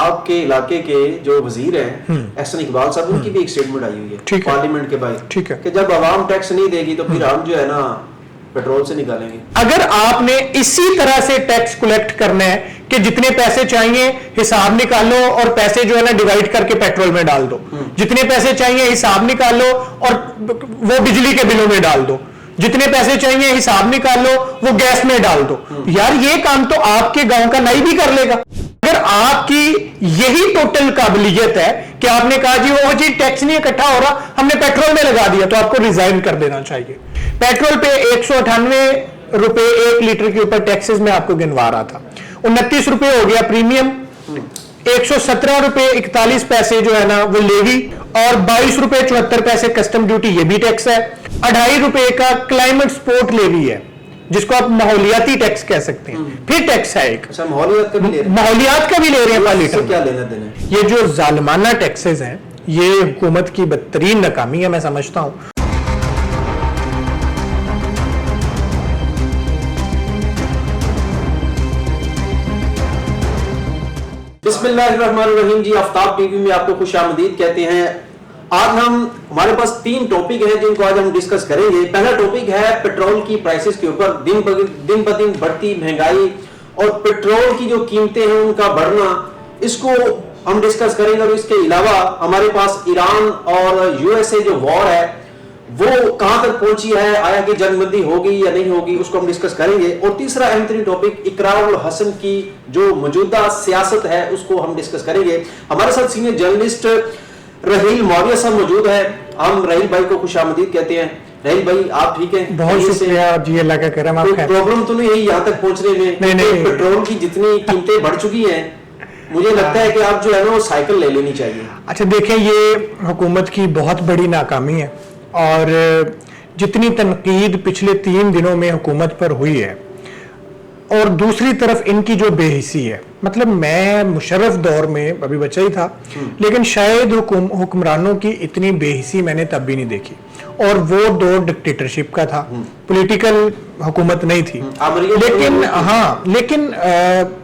آپ کے علاقے کے جو وزیر ہیں احسن اقبال صاحب، ان کی بھی ایک سٹیٹمنٹ آئی ہوئی ہے پارلیمنٹ کے باہر کہ جب عوام ٹیکس نہیں دے گی تو پھر ہم جو ہے نا پیٹرول سے نکالیں گے۔ اگر آپ نے اسی طرح سے ٹیکس کلیکٹ کرنا ہے کہ جتنے پیسے چاہیے حساب نکالو اور پیسے جو ہے نا ڈیوائڈ کر کے پیٹرول میں ڈال دو، جتنے پیسے چاہیے حساب نکالو اور وہ بجلی کے بلوں میں ڈال دو، جتنے پیسے چاہیے حساب نکالو وہ گیس میں ڈال دو، یار یہ کام تو آپ کے گاؤں کا نائی بھی کر لے گا۔ اگر آپ کی یہی ٹوٹل قابلیت ہے کہ آپ نے کہا جی وہ جی ٹیکس نہیں اکٹھا ہو رہا، ہم نے پیٹرول میں لگا دیا، تو آپ کو ریزائن کر دینا چاہیے۔ پیٹرول پہ 198 روپے 1 لیٹر کے اوپر ٹیکسز میں آپ کو گنوا رہا تھا، 29 روپے ہو گیا پریمیم، 117 روپے 41 پیسے جو ہے نا وہ لیوی، اور 22 روپے 74 پیسے کسٹم ڈیوٹی، یہ بھی ٹیکس ہے، 2.5 روپے کا کلائمیٹ سپورٹ لیوی ہے جس کو آپ ماحولیاتی ٹیکس کہہ سکتے ہیں، پھر ٹیکس ہے ایک ماحولیات کا بھی لے رہے ہیں پالیٹر۔ کیا لینا دینا؟ یہ جو ظالمانہ ٹیکسز ہیں یہ حکومت کی بدترین ناکامی ہے، میں سمجھتا ہوں۔ بسم اللہ الرحمن الرحیم جی، آفتاب ٹی وی میں آپ کو خوش آمدید کہتے ہیں۔ آج ہمارے پاس 3 ٹاپک ہیں جن کو آج ہم ڈسکس کریں گے۔ پہلا ٹاپک ہے پیٹرول کی پرائسز کے اوپر، دن بدن بڑھتی مہنگائی اور پیٹرول کی جو قیمتیں ہیں ان کا بڑھنا، اس کو ہم ڈسکس کریں گے۔ اور اس کے علاوہ ہمارے پاس ایران اور USA جو وار ہے وہ کہاں تک پہنچی ہے، آیا کہ جنگ بندی ہوگی یا نہیں ہوگی، اس کو ہم ڈسکس کریں گے۔ اور تیسرا اہم ترین ٹاپک اقرار الحسن کی جو موجودہ سیاست ہے اس کو ہم ڈسکس کریں گے۔ ہمارے ساتھ سینئر جرنلسٹ رحیل معاویہ صاحب موجود ہیں، ہم رحیل بھائی کو خوش آمدید کہتے ہیں۔ رحیل بھائی آپ ٹھیک ہیں؟ بہت شکریہ جی، اللہ کا کرم۔ کوئی پرابلم تو نہیں ہے یہاں تک پہنچنے میں؟ پیٹرول کی جتنی قیمتیں بڑھ چکی ہیں مجھے لگتا ہے کہ آپ جو ہے نا وہ سائیکل لے لینی چاہیے۔ اچھا دیکھیں، یہ حکومت کی بہت بڑی ناکامی ہے، اور جتنی تنقید پچھلے 3 دنوں میں حکومت پر ہوئی ہے، اور دوسری طرف ان کی جو بے حسی ہے، مطلب میں مشرف دور میں ابھی بچہ ہی تھا لیکن شاید حکمرانوں کی اتنی بے حسی میں نے تب بھی نہیں دیکھی، اور وہ دور ڈکٹیٹرشپ کا تھا، پولیٹیکل حکومت نہیں تھی۔ لیکن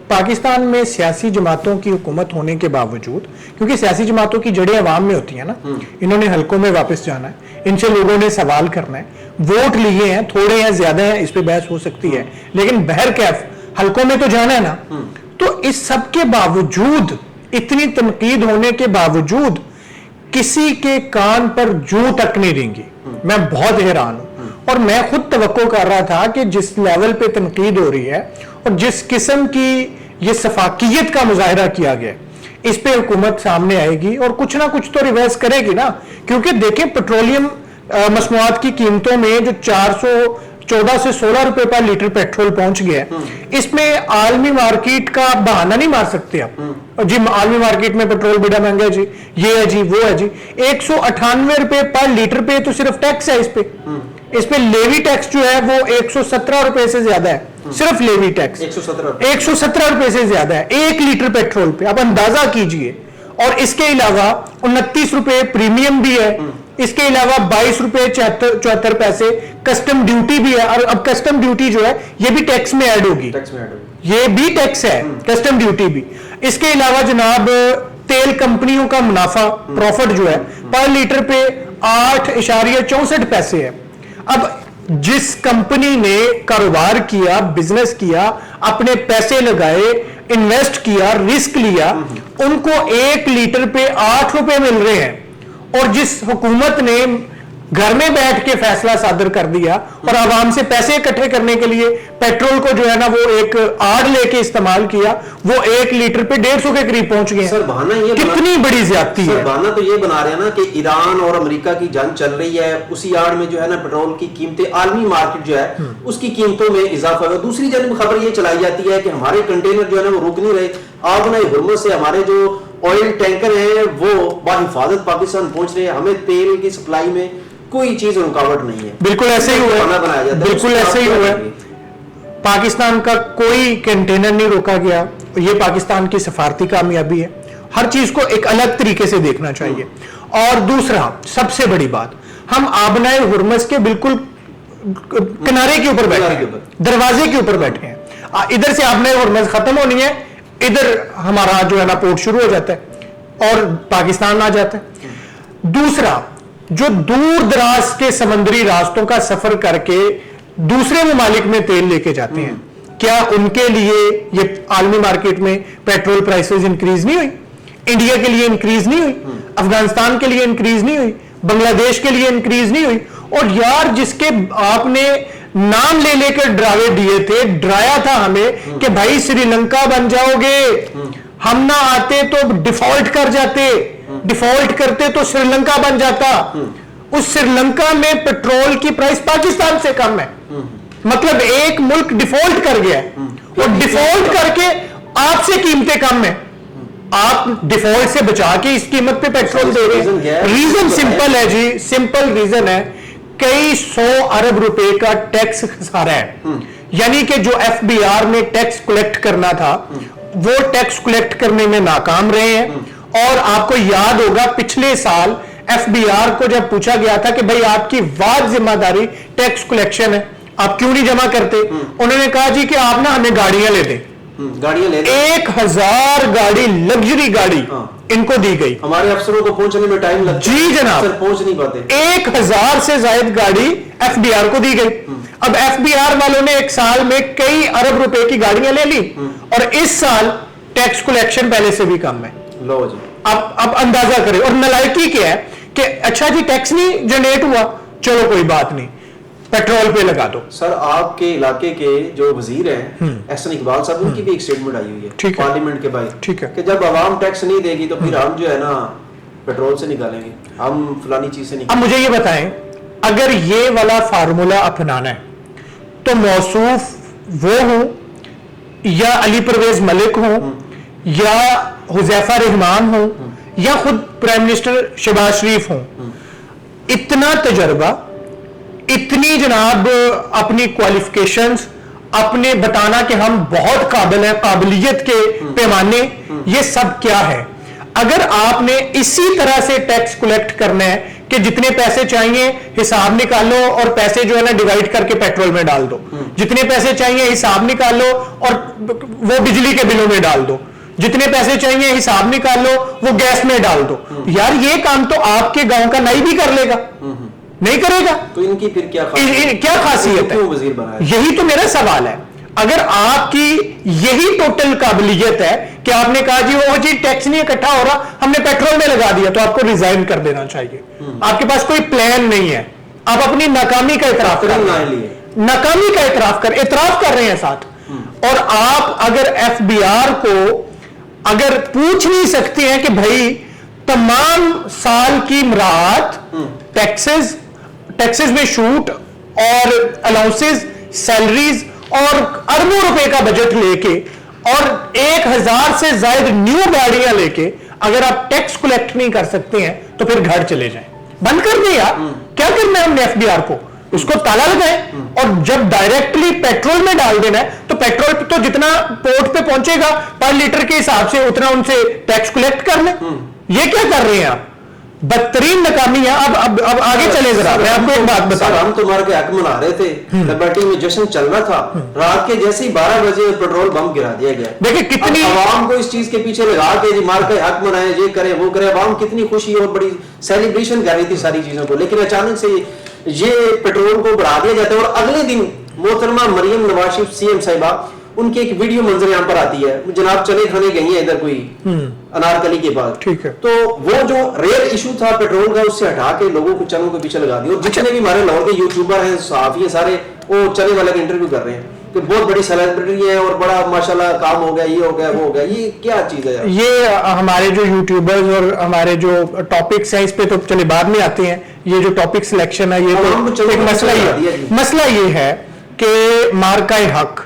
پاکستان میں سیاسی جماعتوں کی حکومت ہونے کے باوجود، کیونکہ سیاسی جماعتوں کی جڑیں عوام میں ہوتی ہیں نا، انہوں نے حلقوں میں واپس جانا ہے، ان سے لوگوں نے سوال کرنا ہے، ووٹ لیے ہیں، تھوڑے ہیں زیادہ ہیں اس پہ بحث ہو سکتی ہے، لیکن بہرکیف حلقوں میں تو جانا ہے نا۔ تو اس سب کے باوجود، اتنی تنقید ہونے کے باوجود کسی کے کان پر جوں تک نہیں رینگی۔ میں بہت حیران ہوں، اور میں خود توقع کر رہا تھا کہ جس لیول پہ تنقید ہو رہی ہے اور جس قسم کی یہ سفاکیت کا مظاہرہ کیا گیا، اس پہ حکومت سامنے آئے گی اور کچھ نہ کچھ تو ریورس کرے گی نا۔ کیونکہ دیکھیں پیٹرولیم مصنوعات کی قیمتوں میں جو 414 سے 16 روپے پر لیٹر پیٹرول پہنچ گیا ہے، اس میں عالمی مارکیٹ کا بہانہ نہیں مار سکتے آپ جی، عالمی مارکیٹ میں پیٹرول بڑا مہنگا ہے جی، یہ ہے جی، وہ ہے جی۔ 198 روپے پر لیٹر پہ تو صرف ٹیکس ہے، اس پہ لیوی ٹیکس جو ہے وہ 117 روپے سے زیادہ ہے، صرف لیوی ٹیکس 117 روپے سے زیادہ ہے 1 لیٹر پیٹرول پہ، آپ اندازہ کیجئے۔ اور اس کے علاوہ 29 روپے پریمیم بھی ہے، اس کے علاوہ 22 روپے 74 پیسے کسٹم ڈیوٹی بھی ہے، اور اب کسٹم ڈیوٹی جو ہے یہ بھی ٹیکس میں ایڈ ہوگی، یہ بھی ٹیکس ہے، کسٹم ڈیوٹی بھی۔ اس کے علاوہ جناب تیل کمپنیوں کا منافع، پروفٹ جو ہے پر لیٹر پہ 8.64 پیسے ہے۔ اب جس کمپنی نے کاروبار کیا، بزنس کیا، اپنے پیسے لگائے، انویسٹ کیا، رسک لیا، ان کو 1 لیٹر پہ 8 روپے مل رہے ہیں، اور جس حکومت نے گھر میں بیٹھ کے فیصلہ صادر کر دیا اور عوام سے پیسے اکٹھے کرنے کے لیے پیٹرول کو جو ہے نا وہ ایک آڑ لے کے استعمال کیا، وہ 1 لیٹر پہ 150 کے قریب پہنچ گئے۔ سر بہانہ یہ کتنی بڑی زیادتی ہے۔ بہانہ تو یہ بنا رہے ہیں نا کہ ایران اور امریکہ کی جنگ چل رہی ہے، اسی آڑ میں جو ہے نا پیٹرول کی قیمتیں، عالمی مارکیٹ جو ہے اس کی قیمتوں میں اضافہ ہوا۔ دوسری جانب خبر یہ چلائی جاتی ہے کہ ہمارے کنٹینر جو ہے نا وہ رک نہیں رہے، آبنائے ہرمز سے ہمارے جو آئل ٹینکر ہیں وہ بحفاظت پاکستان پہنچ رہے ہیں، ہمیں تیل کی سپلائی میں کوئی چیز رکاوٹ نہیں ہے۔ بالکل ایسے ہی ہوا ہے، بالکل ایسے ہی ہوا ہے۔ پاکستان کا کوئی کنٹینر نہیں روکا گیا، یہ پاکستان کی سفارتی کامیابی ہے۔ ہر چیز کو ایک الگ طریقے سے دیکھنا چاہیے۔ اور دوسرا سب سے بڑی بات، ہم آبنائے ہرمز کے بالکل کنارے کے اوپر بیٹھے ہیں، دروازے کے اوپر بیٹھے ہیں۔ ادھر سے آبنائے ہرمز ختم ہونی ہے، ادھر ہمارا جو ہے نا پورٹ شروع ہو جاتا ہے اور پاکستان آ جاتا ہے. دوسرا, جو دور دراز کے سمندری راستوں کا سفر کر کے دوسرے ممالک میں تیل لے کے جاتے ہیں, کیا ان کے لیے یہ عالمی مارکیٹ میں پیٹرول پرائسز انکریز نہیں ہوئی؟ انڈیا کے لیے انکریز نہیں ہوئی, افغانستان کے لیے انکریز نہیں ہوئی, بنگلہ دیش کے لیے انکریز نہیں ہوئی؟ اور یار جس کے آپ نے نام لے لے کر ڈراوے دیے تھے, ڈرایا تھا ہمیں کہ بھائی سری لنکا بن جاؤ گے, ہم نہ آتے تو ڈیفالٹ کر جاتے, ڈیفالٹ کرتے تو سری لنکا بن جاتا. اس سری لنکا میں پیٹرول کی پرائس پاکستان سے کم ہے, مطلب ایک ملک ڈیفالٹ کر گیا ہے اور ڈیفالٹ کر کے آپ سے قیمتیں کم ہیں, آپ ڈیفالٹ سے بچا کے اس قیمت پہ پیٹرول دے رہے ہیں. ریزن سمپل ہے جی, سمپل ریزن ہے, کئی 100 ارب روپے کا ٹیکس خسارہ ہے. یعنی کہ جو ایف بی آر نے ٹیکس کلیکٹ کرنا تھا وہ ٹیکس کلیکٹ کرنے میں ناکام رہے ہیں. اور آپ کو یاد ہوگا پچھلے سال ایف بی آر کو جب پوچھا گیا تھا کہ بھئی آپ کی واجب ذمہ داری ٹیکس کلیکشن ہے, آپ کیوں نہیں جمع کرتے, انہوں نے کہا جی کہ آپ نا ہمیں گاڑیاں لے دیں. 1000 گاڑی, لگژری گاڑی ان کو دی گئی. ہمارے افسروں کو پہنچنے میں ٹائم لگتا ہے, جی جناب, پہنچ نہیں پاتے. 1000 سے زائد گاڑی ایف بی آر کو دی گئی. اب ایف بی آر والوں نے ایک سال میں کئی ارب روپے کی گاڑیاں لے لی اور اس سال ٹیکس کلیکشن پہلے سے بھی کم ہے. لو جی, اب اندازہ کریں. اور نالائکی کیا ہے کہ اچھا جی ٹیکس نہیں جنریٹ ہوا, چلو کوئی بات نہیں, پیٹرول پہ لگا دو. سر آپ کے علاقے کے جو وزیر ہیں احسن اقبال صاحب, ان کی بھی ایک سٹیٹمنٹ آئی ہوئی ہے پارلیمنٹ کے باہر کہ جب عوام ٹیکس نہیں دے گی تو پھر ہم جو ہے نا پیٹرول سے نکالیں گے, ہم فلانی چیز سے نکالیں گے. اب مجھے یہ بتائیں, اگر یہ والا فارمولا اپنانا ہے تو موصوف وہ ہوں یا علی پرویز ملک ہوں یا حذیفہ رحمان ہوں یا خود پرائم منسٹر شہباز شریف ہوں, اتنا تجربہ, اتنی جناب اپنی کوالیفیکیشنز, اپنے بتانا کہ ہم بہت قابل ہیں, قابلیت کے پیمانے, یہ سب کیا ہے؟ اگر آپ نے اسی طرح سے ٹیکس کلیکٹ کرنا ہے کہ جتنے پیسے چاہیے حساب نکالو اور پیسے جو ہے نا ڈیوائڈ کر کے پیٹرول میں ڈال دو, جتنے پیسے چاہیے حساب نکالو اور وہ بجلی کے بلوں میں ڈال دو, جتنے پیسے چاہیے حساب نکالو وہ گیس میں ڈال دو. یار یہ کام تو آپ کے گاؤں کا نائی بھی کر لے گا, نہیں کرے گا. تو ان کی پھر کیا خاصیت ہے؟ یہی تو میرا سوال ہے. اگر آپ کی یہی ٹوٹل قابلیت ہے کہ آپ نے کہا جی وہ جی ٹیکس نہیں اکٹھا ہو رہا, ہم نے پیٹرول میں لگا دیا, تو آپ کو ریزائن کر دینا چاہیے. آپ کے پاس کوئی پلان نہیں ہے, آپ اپنی ناکامی کا اعتراف کر رہے ہیں ساتھ. اور آپ اگر ایف بی آر کو اگر پوچھ نہیں سکتے ہیں کہ بھائی تمام سال کی مراعات, ٹیکسز میں چھوٹ اور الاؤنسز, سیلریز اور اربوں روپے کا بجٹ لے کے اور 1000 سے زائد نیو گاڑیاں لے کے اگر آپ ٹیکس کلیکٹ نہیں کر سکتے ہیں تو پھر گھر چلے جائیں, بند کر دیں یار. کیا کرنا ہے ہم نے ایف بی آر کو, اس کو تالا لگائیں, اور جب ڈائریکٹلی پیٹرول میں ڈال دینا ہے تو پیٹرول تو جتنا پورٹ پہ پہنچے گا پر لیٹر کے حساب سے اتنا ان سے ٹیکس کلیکٹ کر لیں. یہ کیا کر رہے ہیں آپ؟ بدترین ناکامی ہے. اب آگے چلے ذرا, میں آپ کو ایک بات بتا رہا ہوں. ہم تمہارے کے حق منا رہے تھے, لبرٹی میں جشن چل رہا تھا, رات کے جیسے ہی 12 بجے پیٹرول بم گرا دیا گیا. دیکھیں کتنی عوام کو اس چیز کے پیچھے لگا کے جی مار کے حق منائے, یہ کرے وہ کرے, عوام کتنی خوشی اور بڑی سیلیبریشن کر رہی تھی ساری چیزوں کو, لیکن اچانک سے یہ پیٹرول کو بڑھا دیا جاتا ہے. اور اگلے دن محترمہ مریم نواز شریف سی ایم صاحبہ, ان کی ایک ویڈیو منظر یہاں پر آتی ہے, جناب چلے کھانے گئی ہیں ادھر کوئی انارکلی کے بعد, ٹھیک ہے, تو وہ جو ریئل ایشو تھا پیٹرول کا اس سے ہٹا کے لوگوں کو چنوں کے پیچھے لگا دیا. اور جتنے بھی ہمارے لاہور کے یوٹیوبر ہیں, صحافی ہیں, سارے وہ چنے والے کا انٹرویو کر رہے ہیں کہ بہت بڑی سیلیبریٹی ہے اور بڑا ماشاءاللہ کام ہو گیا, یہ ہو گیا, وہ ہو گیا. یہ کیا چیز ہے؟ یہ ہمارے جو یوٹیوبرز اور ہمارے جو ٹاپکس ہیں اس پہ تو چلے بعد میں آتے ہیں. یہ جو ٹاپک سلیکشن ہے یہ تو ایک مسئلہ یہ ہے کہ مارکہ حق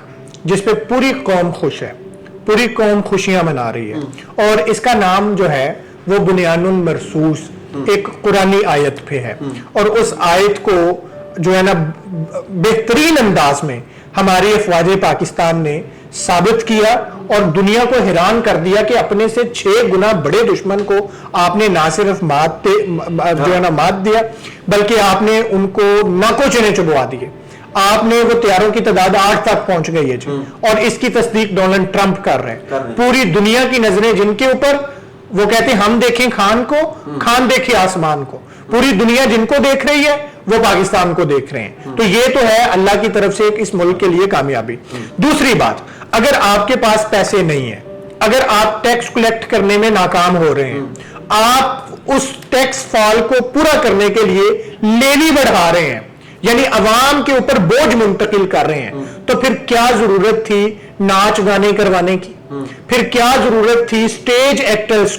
جس پہ پوری قوم خوش ہے, پوری قوم خوشیاں منا رہی ہے, اور اس کا نام جو ہے وہ بنیان مرصوص ایک قرآنی آیت پہ ہے. اور اس آیت کو جو ہے نا بہترین انداز میں ہماری افواج پاکستان نے ثابت کیا اور دنیا کو حیران کر دیا کہ اپنے سے 6 گنا بڑے دشمن کو آپ نے نہ صرف مات دیا بلکہ آپ نے ان کو ناکوں چنے چبوا دیے. آپ نے وہ طیاروں کی تعداد 8 تک پہنچ گئی ہے جی، اور اس کی تصدیق ڈونلڈ ٹرمپ کر رہے ہیں. پوری دنیا کی نظریں جن کے اوپر، وہ کہتے ہیں ہم دیکھیں خان کو، خان دیکھے آسمان کو. پوری دنیا جن کو دیکھ رہی ہے وہ پاکستان کو دیکھ رہے ہیں. تو یہ تو ہے اللہ کی طرف سے اس ملک کے لیے کامیابی. دوسری بات، اگر آپ کے پاس پیسے نہیں ہیں، اگر آپ ٹیکس کلیکٹ کرنے میں ناکام ہو رہے ہیں، آپ اس ٹیکس فال کو پورا کرنے کے لیے لیوی بڑھا رہے ہیں، یعنی عوام کے اوپر بوجھ منتقل کر رہے ہیں، تو پھر کیا ضرورت تھی ناچ گانے کروانے کی؟ پھر کیا ضرورت تھی اسٹیج ایکٹرز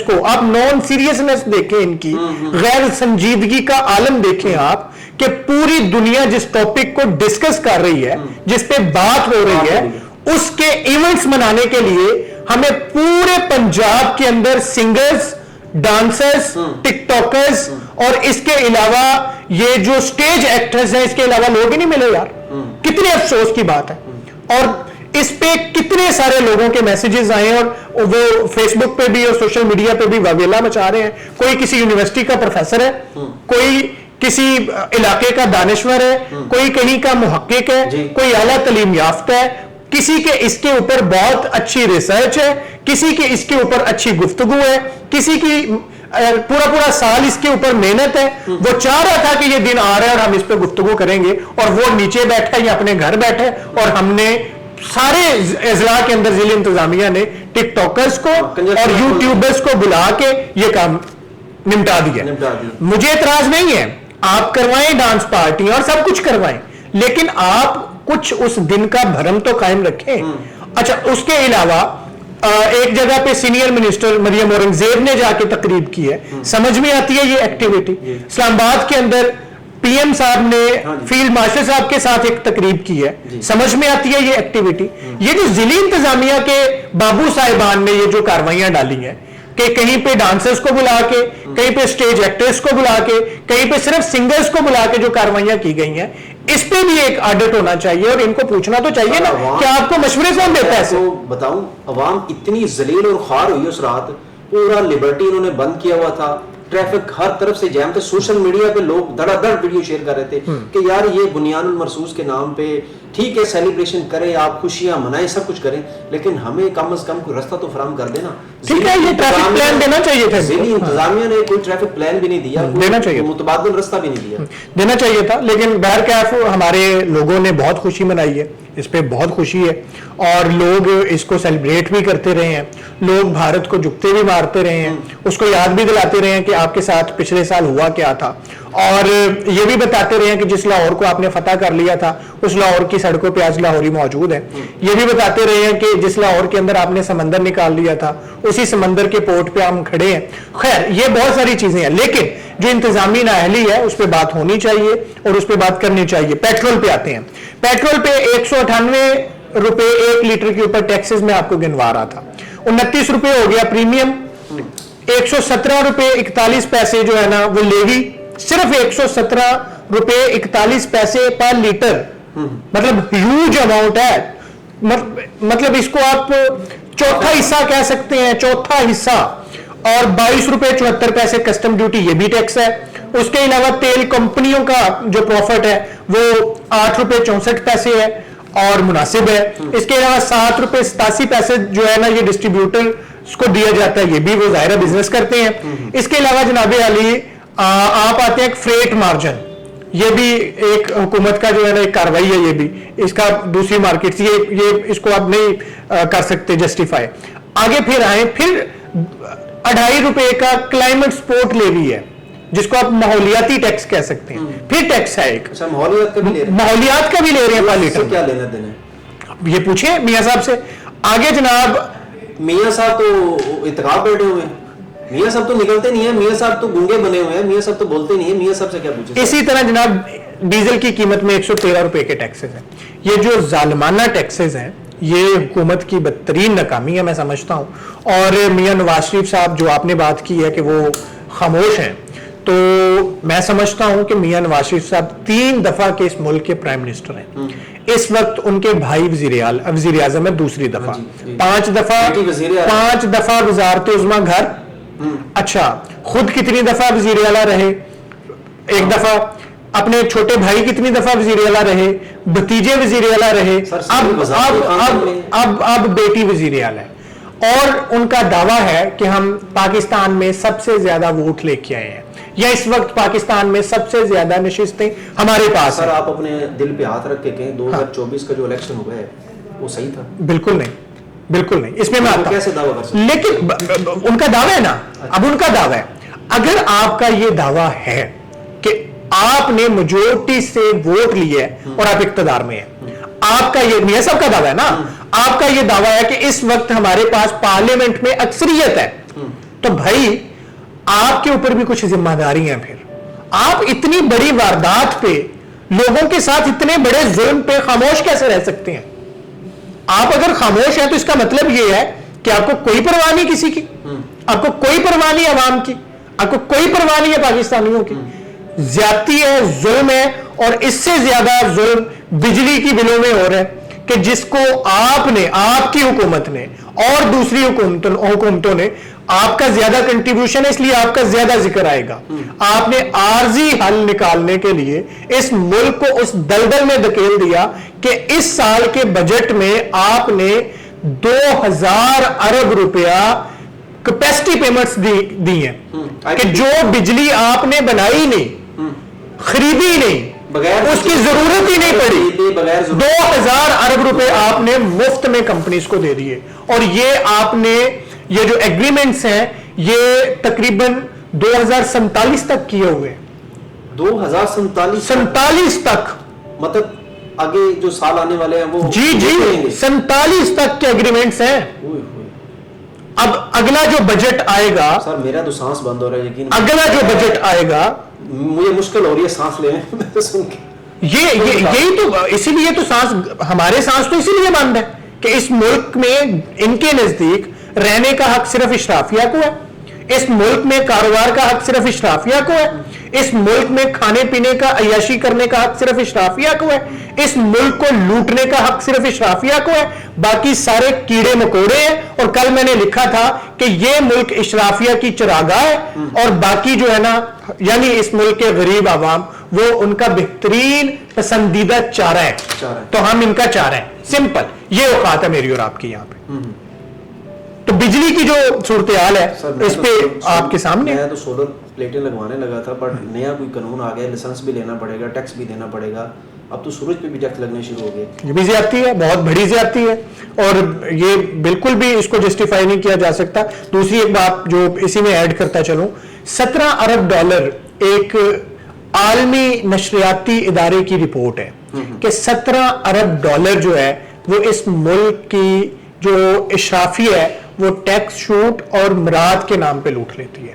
کو آپ نان سیریسنس دیکھیں، ان کی غیر سنجیدگی کا عالم دیکھیں آپ، کہ پوری دنیا جس ٹاپک کو ڈسکس کر رہی ہے، جس پہ بات ہو رہی ہے، اس کے ایونٹس منانے کے لیے ہمیں پورے پنجاب کے اندر سنگرز، ڈانسرز، ٹک ٹاکرز اور اس کے علاوہ یہ جو سٹیج ایکٹرز ہیں، اس کے علاوہ لوگ ہی نہیں ملے یار. کتنے افسوس کی بات ہے. اور اس پہ کتنے سارے لوگوں کے میسیجز آئے اور وہ فیس بک پہ بھی اور سوشل میڈیا پہ بھی واویلا مچا رہے ہیں. کوئی کسی یونیورسٹی کا پروفیسر ہے، کوئی کسی علاقے کا دانشور ہے، کوئی کہیں کا محقق ہے، کوئی اعلیٰ تعلیم یافتہ ہے، کسی کے اس کے اوپر بہت اچھی ریسرچ ہے، کسی کے اس کے اوپر اچھی گفتگو ہے، کسی کی پورا سال اس کے اوپر محنت ہے. وہ چاہ رہا تھا کہ یہ دن آ رہا ہے اور ہم اس پہ گفتگو کریں گے، اور وہ نیچے بیٹھا یا اپنے گھر بیٹھے، اور ہم نے سارے اضلاع کے اندر ضلع انتظامیہ نے ٹک ٹاکرز کو اور یوٹیوبرز کو بلا کے یہ کام نمٹا دیا. مجھے اعتراض نہیں ہے، آپ کروائیں ڈانس پارٹی اور سب کچھ کروائیں، لیکن آپ کچھ اس دن کا بھرم تو قائم رکھیں. اچھا، اس کے علاوہ ایک جگہ پہ سینئر منسٹر مریم اورنگزیب نے جا کے تقریب کی ہے، سمجھ میں آتی ہے یہ ایکٹیویٹی. اسلام آباد کے اندر پی ایم صاحب نے فیلڈ مارشل صاحب کے ساتھ ایک تقریب کی ہے، سمجھ میں آتی ہے یہ ایکٹیویٹی. یہ جو ضلع انتظامیہ کے بابو صاحبان نے یہ جو کاروائیاں ڈالی ہیں کہ کہیں پہ ڈانسرز کو بلا کے، کہیں پہ سٹیج ایکٹرز کو بلا کے، کہیں پہ صرف سنگرز کو بلا کے جو کاروائیاں کی گئی ہیں، اس پہ بھی ایک آڈٹ ہونا چاہیے اور ان کو پوچھنا تو چاہیے نا کہ آپ کو مشورے کون دیتا ہے. تو بتاؤں، عوام اتنی ذلیل اور خوار ہوئی اس رات، پورا لبرٹی انہوں نے بند کیا ہوا تھا، ٹریفک ہر طرف سے جام تھا. سوشل میڈیا پہ لوگ دڑا دڑ ویڈیو شیئر کر رہے تھے کہ یار یہ بنیاد المرصوص کے نام پہ ٹھیک ہے سیلیبریشن کریں، آپ خوشیاں منائیں، سب کچھ کریں، لیکن ہمیں کم از کم کوئی رستہ تو فراہم کر دینا. ٹھیک ہے، یہ ٹریفک پلان دینا چاہیے تھا. ضلع انتظامیہ نے کوئی ٹریفک پلان بھی نہیں دیا، دینا چاہیے، متبادل رستہ بھی نہیں دیا، دینا چاہیے تھا. لیکن بہرکیف ہمارے لوگوں نے بہت خوشی منائی ہے، اس پہ بہت خوشی ہے، اور لوگ اس کو سیلیبریٹ بھی کرتے رہے ہیں. لوگ بھارت کو جھکتے بھی مارتے رہے ہیں، اس کو یاد بھی دلاتے رہے ہیں کہ آپ کے ساتھ پچھلے سال ہوا کیا تھا، اور یہ بھی بتاتے رہے ہیں کہ جس لاہور کو آپ نے فتح کر لیا تھا اس لاہور کی سڑکوں پہ آج لاہوری موجود ہیں. یہ بھی بتاتے رہے ہیں کہ جس لاہور کے اندر آپ نے سمندر نکال لیا تھا اسی سمندر کے پورٹ پہ ہم کھڑے ہیں. خیر، یہ بہت ساری چیزیں ہیں، لیکن جو انتظامی نااہلی ہے اس پہ بات ہونی چاہیے اور اس پہ بات کرنی چاہیے. پیٹرول پہ آتے ہیں. پیٹرول پہ 198 روپے 1 لیٹر کے اوپر ٹیکسز میں آپ کو گنوا رہا تھا، 29 روپے ہو گیا پریمیم، 117 روپے 41 پیسے جو ہے نا وہ لیوی، صرف 117 روپے 41 پیسے پر لیٹر، مطلب ہیوج اماؤنٹ ہے. مطلب اس کو آپ چوتھا حصہ کہہ سکتے ہیں، چوتھا حصہ. اور 22 روپے 74 پیسے کسٹم ڈیوٹی، یہ بھی ٹیکس ہے. اس کے علاوہ تیل کمپنیوں کا جو پروفٹ ہے وہ 8 روپے 64 پیسے ہے اور مناسب ہے. اس کے علاوہ 7 روپے 87 پیسے جو ہے نا یہ ڈسٹریبیوٹر کو دیا جاتا ہے، یہ بھی وہ ظاہرہ بزنس کرتے ہیں. اس کے علاوہ جناب علی آپ آتے ہیں ایک فریٹ مارجن، یہ بھی ایک حکومت کا جو ہے نا ایک کاروائی ہے، یہ بھی اس کا دوسری مارکیٹ یہ اس کو آپ نہیں کر سکتے جسٹیفائی. آگے پھر آئیں، پھر 2.5 روپے کا کلائمیٹ سپورٹ لیوی ہے جس کو آپ ماحولیاتی ٹیکس کہہ سکتے ہیں. پھر ٹیکس ہے ایک ماحولیات کا بھی لے رہے ہیں پر لیٹر. کیا لینا دینا ہے یہ پوچھیں میاں صاحب سے. آگے جناب میاں صاحب تو اتقاب بیٹھے ہوئے ہیں، میاں صاحب تو نکلتے نہیں ہیں، میاں صاحب تو گونگے بنے ہوئے ہیں، میاں صاحب تو بولتے نہیں ہیں، میاں صاحب سے کیا پوچھیں. اسی طرح جناب ڈیزل کی قیمت میں 113 روپے کے ٹیکسز ہیں. یہ جو ظالمانہ ٹیکسز ہیں یہ حکومت کی بدترین ناکامی ہے میں سمجھتا ہوں. اور میاں نواز شریف صاحب جو آپ نے بات کی ہے کہ وہ خاموش ہیں، تو میں سمجھتا ہوں کہ میاں نواز شریف صاحب 3 دفعہ کے اس ملک کے پرائم منسٹر ہیں. اس وقت ان کے بھائی وزیر اعظم ہے دوسری دفعہ، 5 دفعہ وزارت عظمیٰ گھر. اچھا، خود کتنی دفعہ وزیر اعلیٰ رہے؟ 1 دفعہ. اپنے چھوٹے بھائی کتنی دفعہ وزیر اعلیٰ رہے, بھتیجے وزیر اعلیٰ رہے, اب بیٹی وزیر اعلیٰ ہے, اور ان کا دعویٰ ہے کہ ہم پاکستان میں سب سے زیادہ ووٹ لے کے آئے ہیں, یا اس وقت پاکستان میں سب سے زیادہ نشستیں ہمارے پاس. سر آپ اپنے دل پہ ہاتھ رکھ کے کہیں 2024 کا جو الیکشن ہوا ہے وہ صحیح تھا؟ بالکل نہیں, بالکل نہیں. اس میں آتا کیسے دعویٰ کر سکتے؟ لیکن ان کا دعویٰ ہے نا, اب ان کا دعویٰ ہے, اگر آپ کا یہ دعویٰ ہے کہ آپ نے میجورٹی سے ووٹ لیے اور آپ اقتدار میں ہیں, آپ کا یہ میاں صاحب کا دعویٰ ہے نا, آپ کا یہ دعویٰ ہے کہ اس وقت ہمارے پاس پارلیمنٹ میں اکثریت ہے, تو بھائی آپ کے اوپر بھی کچھ ذمہ داری ہیں. پھر آپ اتنی بڑی واردات پہ, لوگوں کے ساتھ اتنے بڑے ظلم پہ خاموش کیسے رہ سکتے ہیں؟ آپ اگر خاموش ہیں تو اس کا مطلب یہ ہے کہ آپ کو کوئی پرواہ نہیں کسی کی, آپ کو کوئی پرواہ نہیں عوام کی, آپ کو کوئی پرواہ نہیں ہے پاکستانیوں کی. زیادتی ہے, ظلم ہے, اور اس سے زیادہ ظلم بجلی کی بلوں میں ہو رہا ہے کہ جس کو آپ نے, آپ کی حکومت نے اور دوسری حکومتوں نے, آپ کا زیادہ کنٹریبیوشن ہے اس لیے آپ کا زیادہ ذکر آئے گا. آپ نے عارضی حل نکالنے کے لیے اس ملک کو اس دلدل میں دھکیل دیا کہ اس سال کے بجٹ میں آپ نے 2000 ارب روپیہ کیپیسٹی پیمنٹس دی ہیں, کہ جو بجلی آپ نے بنائی نہیں, خریدی نہیں, اس کی ضرورت ہی نہیں پڑی, 2000 ارب روپے آپ نے مفت میں کمپنیز کو دے دیے. اور یہ آپ نے یہ جو ایگریمنٹس ہیں یہ تقریباً 2047 تک کیے ہوئے. 2047 تک, مطلب آگے جو سال آنے والے ہیں وہ جی 47 تک کے ایگریمنٹس ہیں. اب اگلا جو بجٹ آئے گا, سر میرا تو سانس بند ہو رہا ہے یقین, اگلا جو بجٹ آئے گا مجھے مشکل ہو رہی ہے سانس لینے سن کے. یہی تو اسی لیے تو سانس, ہمارے سانس تو اسی لیے بند ہے کہ اس ملک میں ان کے نزدیک رہنے کا حق صرف اشرافیہ کو ہے, اس ملک میں کاروبار کا حق صرف اشرافیہ کو ہے, اس ملک میں کھانے پینے کا عیاشی کرنے کا حق صرف اشرافیہ کو ہے, اس ملک کو لوٹنے کا حق صرف اشرافیہ کو ہے, باقی سارے کیڑے مکوڑے ہیں. اور کل میں نے لکھا تھا کہ یہ ملک اشرافیہ کی چراگاہ ہے, اور باقی جو ہے نا, یعنی اس ملک کے غریب عوام وہ ان کا بہترین پسندیدہ چارہ ہے, تو ہم ان کا چارہ ہیں. سمپل یہ اوقات ہے میری اور آپ کی یہاں پہ. تو بجلی کی جو صورتحال ہے اس پہ آپ کے سامنے, میں تو سولر پلیٹیں لگوانے لگا تھا, بٹ نیا کوئی قانون آ گیا, لائسنس بھی لینا پڑے گا, ٹیکس بھی دینا پڑے گا. اب تو سورج پہ بھی ٹیکس لگنے شروع ہو گئے. یہ بھی زیادتی ہے, بہت بڑی زیادتی ہے, اور یہ بالکل بھی اس کو جسٹیفائی نہیں کیا جا سکتا. دوسری ایک بات جو اسی میں ایڈ کرتا چلوں, 17 ارب ڈالر ایک عالمی نشریاتی ادارے کی رپورٹ ہے کہ 17 ارب ڈالر جو ہے وہ اس ملک کی جو اشرافی ہے وہ ٹیکس چھوٹ اور مراد کے نام پہ لوٹ لیتی ہے.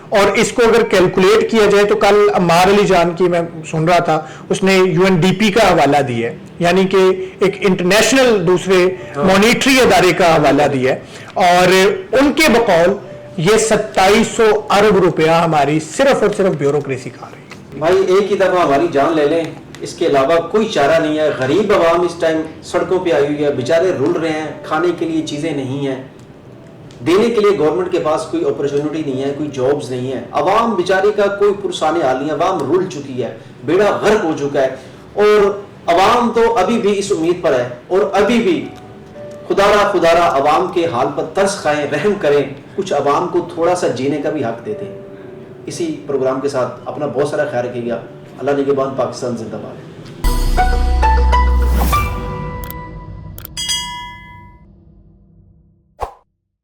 اور اس کو اگر کیلکولیٹ کیا جائے تو کل عمار علی جان کی میں سن رہا تھا, اس نے UNDP کا حوالہ دیا ہے, یعنی کہ ایک انٹرنیشنل دوسرے مانیٹری ادارے کا حوالہ دیا ہے, اور ان کے بقول یہ 2700 ارب روپیہ ہماری صرف اور صرف بیوروکریسی کھا رہی ہے. بھائی ایک ہی دفعہ ہماری جان لے لیں, اس کے علاوہ کوئی چارہ نہیں ہے. غریب عوام اس ٹائم سڑکوں پہ آئی ہوئی ہے, بیچارے رول رہے ہیں, کھانے کے لیے چیزیں نہیں ہیں, دینے کے لیے گورنمنٹ کے پاس کوئی اپرچونٹی نہیں ہے, کوئی جابز نہیں ہے. عوام بیچاری کا کوئی پرسان حال نہیں ہے, عوام رول چکی ہے, بیڑا غرق ہو چکا ہے. اور عوام تو ابھی بھی اس امید پر ہے, اور ابھی بھی خدارا عوام کے حال پر ترس کھائیں, رحم کریں, کچھ عوام کو تھوڑا سا جینے کا بھی حق دیتے ہیں. اسی پروگرام کے ساتھ اپنا بہت سارا خیال رکھیے گا. اللہ نگہبان. پاکستان زندہ باد.